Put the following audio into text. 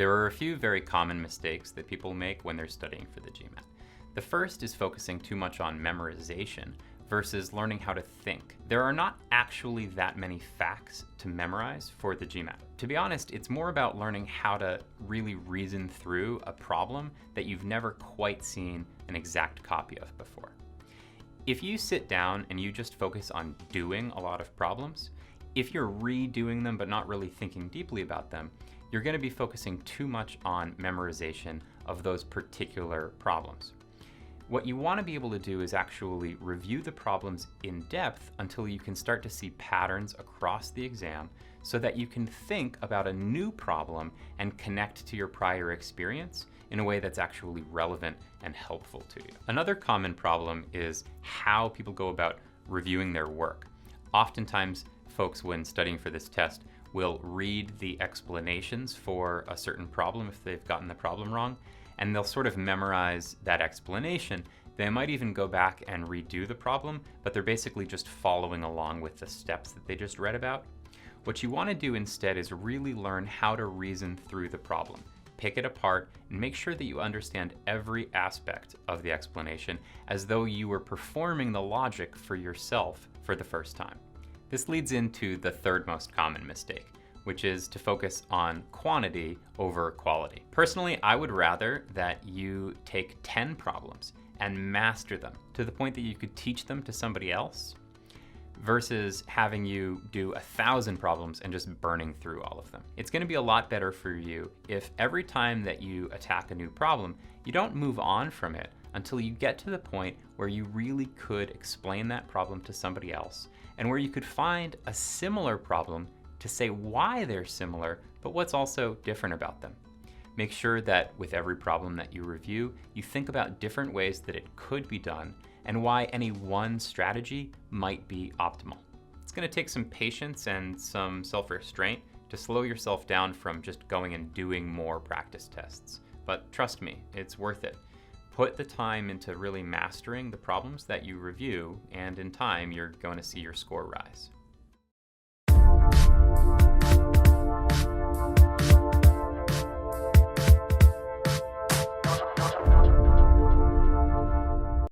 There are a few very common mistakes that people make when they're studying for the GMAT. The first is focusing too much on memorization versus learning how to think. There are not actually that many facts to memorize for the GMAT. To be honest, it's more about learning how to really reason through a problem that you've never quite seen an exact copy of before. If you sit down and you just focus on doing a lot of problems, if you're redoing them but not really thinking deeply about them, you're going to be focusing too much on memorization of those particular problems. What you want to be able to do is actually review the problems in depth until you can start to see patterns across the exam so that you can think about a new problem and connect to your prior experience in a way that's actually relevant and helpful to you. Another common problem is how people go about reviewing their work. Oftentimes, folks, when studying for this test, will read the explanations for a certain problem if they've gotten the problem wrong, and they'll sort of memorize that explanation. They might even go back and redo the problem, but they're basically just following along with the steps that they just read about. What you want to do instead is really learn how to reason through the problem. Pick it apart and make sure that you understand every aspect of the explanation as though you were performing the logic for yourself for the first time. This leads into the third most common mistake, which is to focus on quantity over quality. Personally, I would rather that you take 10 problems and master them to the point that you could teach them to somebody else versus having you do 1,000 problems and just burning through all of them. It's going to be a lot better for you if every time that you attack a new problem, you don't move on from it until you get to the point where you really could explain that problem to somebody else and where you could find a similar problem to say why they're similar, but what's also different about them. Make sure that with every problem that you review, you think about different ways that it could be done and why any one strategy might be optimal. It's going to take some patience and some self-restraint to slow yourself down from just going and doing more practice tests. But trust me, it's worth it. Put the time into really mastering the problems that you review, and in time, you're going to see your score rise.